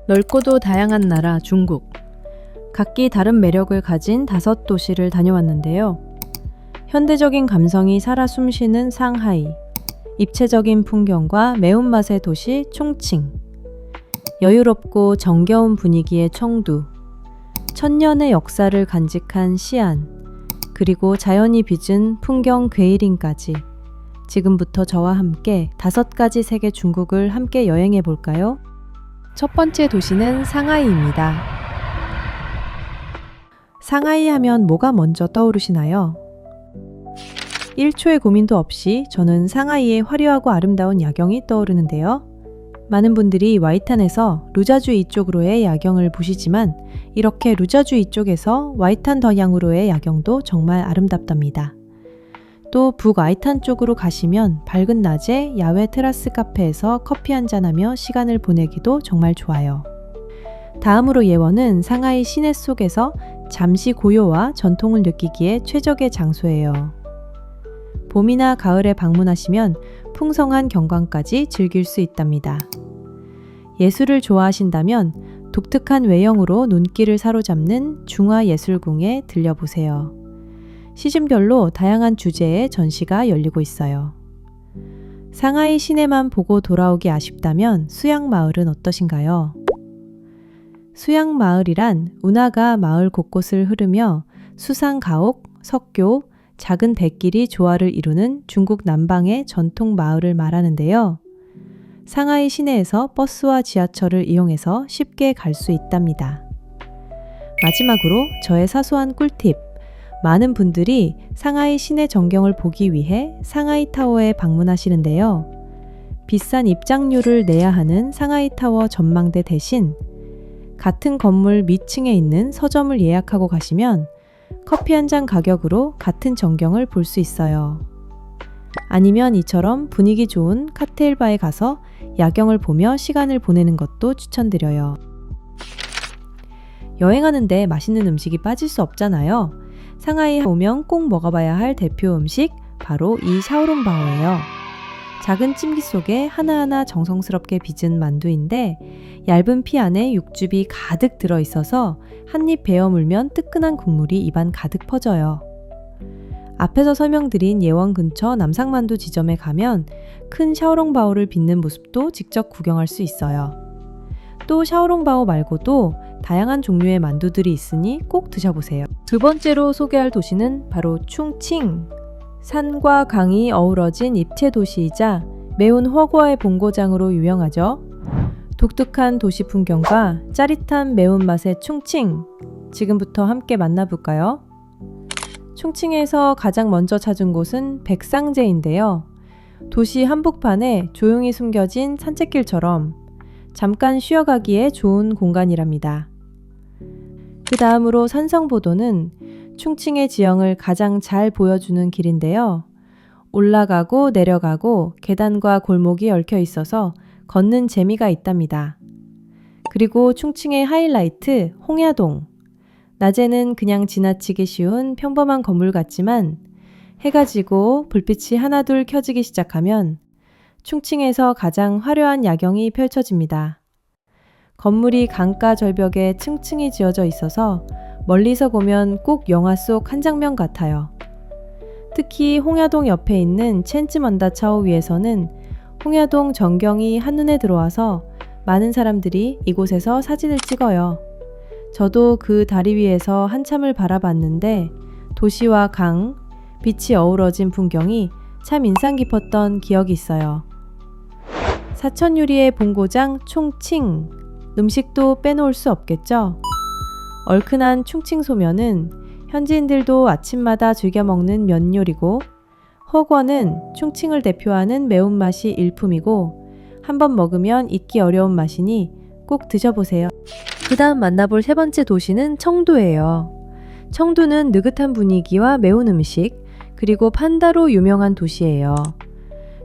넓고도 다양한 나라 중국. 각기 다른 매력을 가진 5도시를 다녀왔는데요. 현대적인 감성이 살아 숨쉬는 상하이, 입체적인 풍경과 매운맛의 도시 총칭, 여유롭고 정겨운 분위기의 청두, 천년의 역사를 간직한 시안, 그리고 자연이 빚은 풍경 괴이링까지. 지금부터 저와 함께 5가지 세계 중국을 함께 여행해 볼까요? 첫 번째 도시는 상하이입니다. 상하이 하면 뭐가 먼저 떠오르시나요? 1초의 고민도 없이 저는 상하이의 화려하고 아름다운 야경이 떠오르는데요. 많은 분들이 와이탄에서 루자주 이쪽으로의 야경을 보시지만 이렇게 루자주 이쪽에서 와이탄 더향으로의 야경도 정말 아름답답니다. 또 북아이탄 쪽으로 가시면 밝은 낮에 야외 테라스 카페에서 커피 한잔하며 시간을 보내기도 정말 좋아요. 다음으로 예원은 상하이 시내 속에서 잠시 고요와 전통을 느끼기에 최적의 장소예요. 봄이나 가을에 방문하시면 풍성한 경관까지 즐길 수 있답니다. 예술을 좋아하신다면 독특한 외형으로 눈길을 사로잡는 중화예술궁에 들려보세요. 시즌별로 다양한 주제의 전시가 열리고 있어요. 상하이 시내만 보고 돌아오기 아쉽다면 수양마을은 어떠신가요? 수양마을이란 운하가 마을 곳곳을 흐르며 수상가옥, 석교, 작은 뱃길이 조화를 이루는 중국 남방의 전통 마을을 말하는데요. 상하이 시내에서 버스와 지하철을 이용해서 쉽게 갈 수 있답니다. 마지막으로 저의 사소한 꿀팁. 많은 분들이 상하이 시내 전경을 보기 위해 상하이 타워에 방문하시는데요. 비싼 입장료를 내야 하는 상하이 타워 전망대 대신 같은 건물 밑층에 있는 서점을 예약하고 가시면 커피 한 잔 가격으로 같은 전경을 볼 수 있어요. 아니면 이처럼 분위기 좋은 칵테일 바에 가서 야경을 보며 시간을 보내는 것도 추천드려요. 여행하는데 맛있는 음식이 빠질 수 없잖아요. 상하이에 오면 꼭 먹어봐야 할 대표 음식 바로 이 샤오롱바오예요. 작은 찜기 속에 하나하나 정성스럽게 빚은 만두인데 얇은 피 안에 육즙이 가득 들어있어서 한 입 베어 물면 뜨끈한 국물이 입안 가득 퍼져요. 앞에서 설명드린 예원 근처 남상만두 지점에 가면 큰 샤오롱바오를 빚는 모습도 직접 구경할 수 있어요. 또 샤오롱바오 말고도 다양한 종류의 만두들이 있으니 꼭 드셔보세요. 두 번째로 소개할 도시는 바로 충칭. 산과 강이 어우러진 입체 도시이자 매운 허거의 본고장으로 유명하죠. 독특한 도시 풍경과 짜릿한 매운맛의 충칭. 지금부터 함께 만나볼까요? 충칭에서 가장 먼저 찾은 곳은 백상제인데요. 도시 한복판에 조용히 숨겨진 산책길처럼 잠깐 쉬어가기에 좋은 공간이랍니다. 그 다음으로 산성보도는 충칭의 지형을 가장 잘 보여주는 길인데요. 올라가고 내려가고 계단과 골목이 얽혀 있어서 걷는 재미가 있답니다. 그리고 충칭의 하이라이트 홍야동. 낮에는 그냥 지나치기 쉬운 평범한 건물 같지만 해가 지고 불빛이 하나둘 켜지기 시작하면 충칭에서 가장 화려한 야경이 펼쳐집니다. 건물이 강가 절벽에 층층이 지어져 있어서 멀리서 보면 꼭 영화 속 한 장면 같아요. 특히 홍야동 옆에 있는 첸츠먼다차오 위에서는 홍야동 전경이 한눈에 들어와서 많은 사람들이 이곳에서 사진을 찍어요. 저도 그 다리 위에서 한참을 바라봤는데 도시와 강, 빛이 어우러진 풍경이 참 인상 깊었던 기억이 있어요. 사천유리의 본고장 총칭. 음식도 빼놓을 수 없겠죠? 얼큰한 충칭 소면은 현지인들도 아침마다 즐겨 먹는 면 요리고 허궈는 충칭을 대표하는 매운맛이 일품이고 한번 먹으면 잊기 어려운 맛이니 꼭 드셔보세요. 그 다음 만나볼 세 번째 도시는 청두예요. 청두는 느긋한 분위기와 매운 음식 그리고 판다로 유명한 도시예요.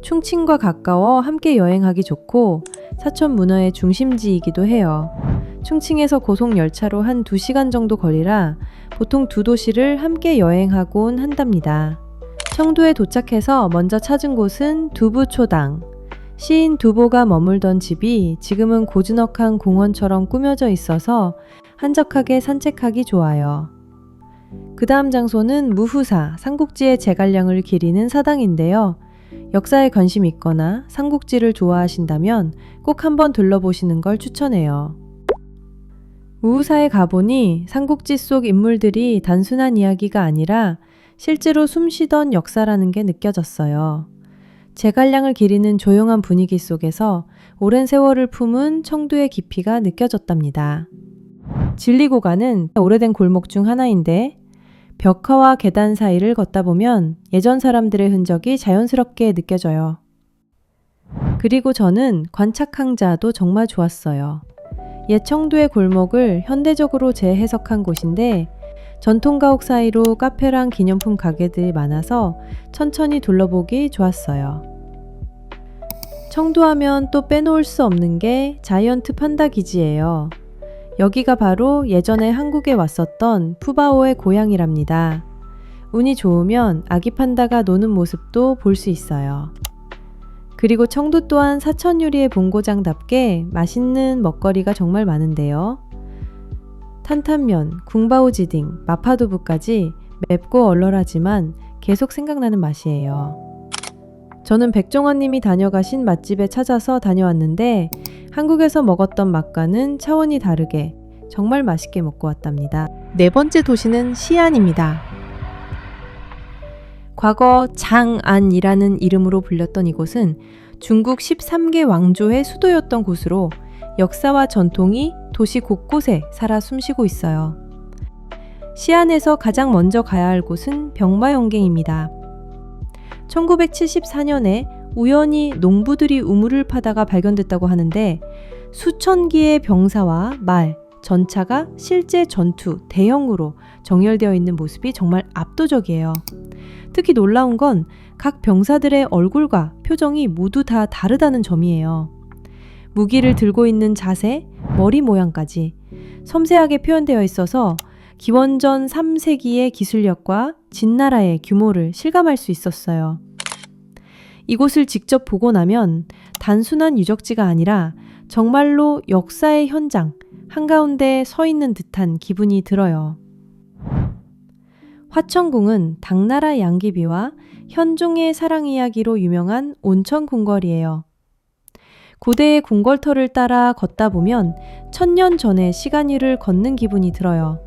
충칭과 가까워 함께 여행하기 좋고 사천 문화의 중심지이기도 해요. 충칭에서 고속열차로 한 2시간 정도 거리라 보통 두 도시를 함께 여행하곤 한답니다. 청두에 도착해서 먼저 찾은 곳은 두부초당. 시인 두보가 머물던 집이 지금은 고즈넉한 공원처럼 꾸며져 있어서 한적하게 산책하기 좋아요. 그 다음 장소는 무후사, 삼국지의 제갈량을 기리는 사당인데요. 역사에 관심 있거나 삼국지를 좋아하신다면 꼭 한번 둘러보시는 걸 추천해요. 무후사에 가보니 삼국지 속 인물들이 단순한 이야기가 아니라 실제로 숨쉬던 역사라는 게 느껴졌어요. 제갈량을 기리는 조용한 분위기 속에서 오랜 세월을 품은 청두의 깊이가 느껴졌답니다. 진리고가는 오래된 골목 중 하나인데 벽화와 계단 사이를 걷다 보면 예전 사람들의 흔적이 자연스럽게 느껴져요. 그리고 저는 관착항자도 정말 좋았어요. 옛 청두의 골목을 현대적으로 재해석한 곳인데 전통 가옥 사이로 카페랑 기념품 가게들이 많아서 천천히 둘러보기 좋았어요. 청두하면 또 빼놓을 수 없는 게 자이언트 판다 기지예요. 여기가 바로 예전에 한국에 왔었던 푸바오의 고향이랍니다. 운이 좋으면 아기 판다가 노는 모습도 볼 수 있어요. 그리고 청두 또한 사천유리의 본고장답게 맛있는 먹거리가 정말 많은데요. 탄탄면, 궁바오지딩, 마파두부까지 맵고 얼얼하지만 계속 생각나는 맛이에요. 저는 백종원님이 다녀가신 맛집에 찾아서 다녀왔는데 한국에서 먹었던 맛과는 차원이 다르게 정말 맛있게 먹고 왔답니다. 네 번째 도시는 시안입니다. 과거 장안이라는 이름으로 불렸던 이곳은 중국 13개 왕조의 수도였던 곳으로 역사와 전통이 도시 곳곳에 살아 숨쉬고 있어요. 시안에서 가장 먼저 가야 할 곳은 병마용갱입니다. 1974년에 우연히 농부들이 우물을 파다가 발견됐다고 하는데 수천 기의 병사와 말, 전차가 실제 전투, 대형으로 정렬되어 있는 모습이 정말 압도적이에요. 특히 놀라운 건 각 병사들의 얼굴과 표정이 모두 다 다르다는 점이에요. 무기를 들고 있는 자세, 머리 모양까지 섬세하게 표현되어 있어서 기원전 3세기의 기술력과 진나라의 규모를 실감할 수 있었어요. 이곳을 직접 보고 나면 단순한 유적지가 아니라 정말로 역사의 현장, 한가운데 서 있는 듯한 기분이 들어요. 화천궁은 당나라 양귀비와 현종의 사랑 이야기로 유명한 온천 궁궐이에요. 고대의 궁궐터를 따라 걷다 보면 천년 전의 시간 위를 걷는 기분이 들어요.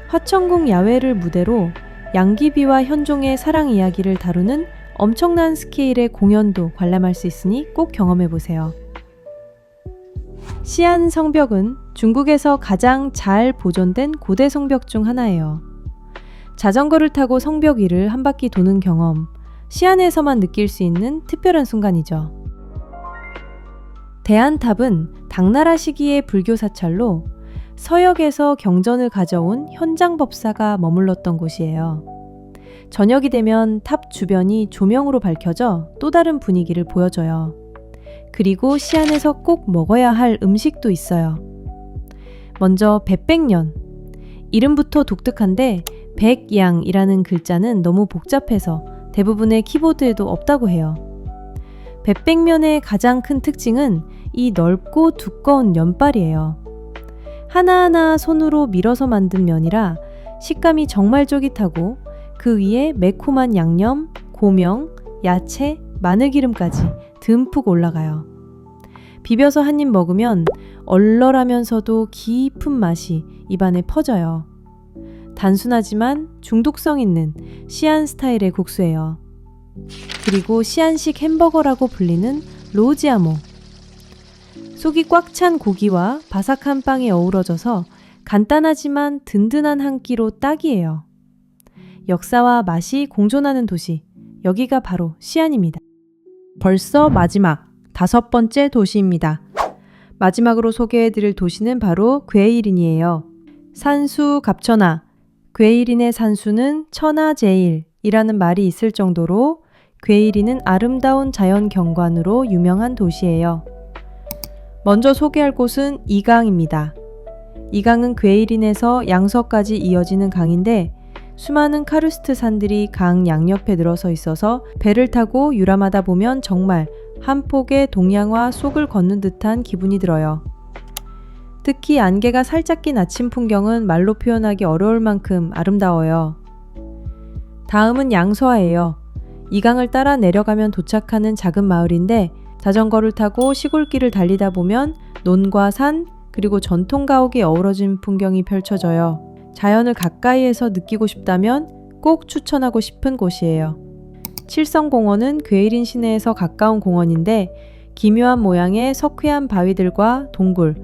화천궁 야외를 무대로 양귀비와 현종의 사랑 이야기를 다루는 엄청난 스케일의 공연도 관람할 수 있으니 꼭 경험해보세요. 시안 성벽은 중국에서 가장 잘 보존된 고대 성벽 중 하나예요. 자전거를 타고 성벽 위를 한 바퀴 도는 경험, 시안에서만 느낄 수 있는 특별한 순간이죠. 대안탑은 당나라 시기의 불교 사찰로 서역에서 경전을 가져온 현장법사가 머물렀던 곳이에요. 저녁이 되면 탑 주변이 조명으로 밝혀져 또 다른 분위기를 보여줘요. 그리고 시안에서 꼭 먹어야 할 음식도 있어요. 먼저 백백년. 이름부터 독특한데 백양이라는 글자는 너무 복잡해서 대부분의 키보드에도 없다고 해요. 백백면의 가장 큰 특징은 이 넓고 두꺼운 면발이에요. 하나하나 손으로 밀어서 만든 면이라 식감이 정말 쫄깃하고 그 위에 매콤한 양념, 고명, 야채, 마늘기름까지 듬뿍 올라가요. 비벼서 한 입 먹으면 얼얼하면서도 깊은 맛이 입안에 퍼져요. 단순하지만 중독성 있는 시안 스타일의 국수예요. 그리고 시안식 햄버거라고 불리는 로지아모. 속이 꽉 찬 고기와 바삭한 빵이 어우러져서 간단하지만 든든한 한 끼로 딱이에요. 역사와 맛이 공존하는 도시, 여기가 바로 시안입니다. 벌써 마지막 5번째 도시입니다. 마지막으로 소개해드릴 도시는 바로 괴이린이에요. 산수 갑천하, 괴이린의 산수는 천하제일이라는 말이 있을 정도로 괴이린은 아름다운 자연 경관으로 유명한 도시예요. 먼저 소개할 곳은 이강입니다. 이강은 괴이린에서 양서까지 이어지는 강인데 수많은 카르스트 산들이 강 양옆에 늘어서 있어서 배를 타고 유람하다 보면 정말 한 폭의 동양화 속을 걷는 듯한 기분이 들어요. 특히 안개가 살짝 낀 아침 풍경은 말로 표현하기 어려울 만큼 아름다워요. 다음은 양서하예요. 이 강을 따라 내려가면 도착하는 작은 마을인데 자전거를 타고 시골길을 달리다 보면 논과 산 그리고 전통 가옥이 어우러진 풍경이 펼쳐져요. 자연을 가까이에서 느끼고 싶다면 꼭 추천하고 싶은 곳이에요. 칠성공원은 괴일인 시내에서 가까운 공원인데 기묘한 모양의 석회암 바위들과 동굴,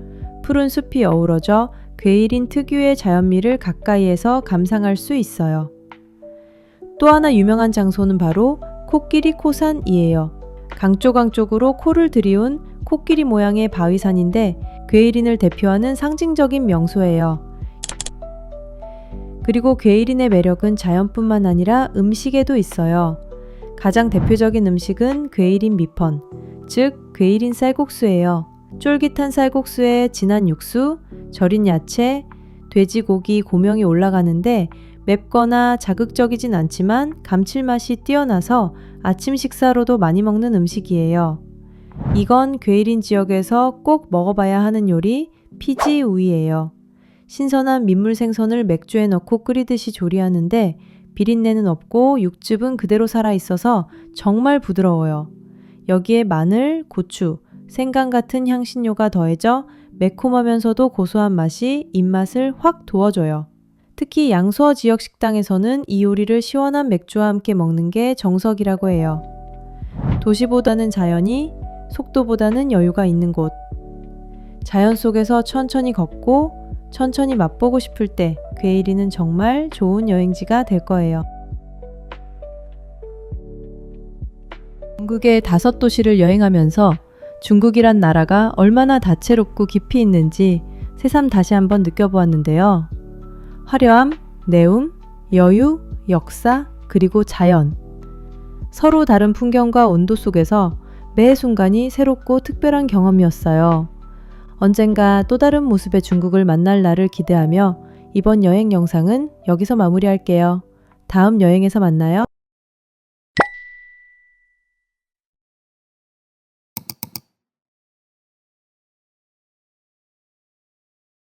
푸른 숲이 어우러져 괴일인 특유의 자연미를 가까이에서 감상할 수 있어요. 또 하나 유명한 장소는 바로 코끼리 코산이에요. 강쪽으로 코를 들이운 코끼리 모양의 바위산인데 괴일인을 대표하는 상징적인 명소예요. 그리고 괴일인의 매력은 자연뿐만 아니라 음식에도 있어요. 가장 대표적인 음식은 괴일인 미펀, 즉 괴일인 쌀국수예요. 쫄깃한 쌀국수에 진한 육수, 절인 야채, 돼지고기 고명이 올라가는데 맵거나 자극적이진 않지만 감칠맛이 뛰어나서 아침 식사로도 많이 먹는 음식이에요. 이건 괴일인 지역에서 꼭 먹어봐야 하는 요리 피지 우이예요. 신선한 민물 생선을 맥주에 넣고 끓이듯이 조리하는데 비린내는 없고 육즙은 그대로 살아있어서 정말 부드러워요. 여기에 마늘, 고추, 생강 같은 향신료가 더해져 매콤하면서도 고소한 맛이 입맛을 확 돋워줘요. 특히 양서어 지역 식당에서는 이 요리를 시원한 맥주와 함께 먹는 게 정석이라고 해요. 도시보다는 자연이, 속도보다는 여유가 있는 곳. 자연 속에서 천천히 걷고 천천히 맛보고 싶을 때 괴일이는 정말 좋은 여행지가 될 거예요. 중국의 5도시를 여행하면서 중국이란 나라가 얼마나 다채롭고 깊이 있는지 새삼 다시 한번 느껴보았는데요. 화려함, 내움, 여유, 역사, 그리고 자연. 서로 다른 풍경과 온도 속에서 매 순간이 새롭고 특별한 경험이었어요. 언젠가 또 다른 모습의 중국을 만날 날을 기대하며 이번 여행 영상은 여기서 마무리할게요. 다음 여행에서 만나요.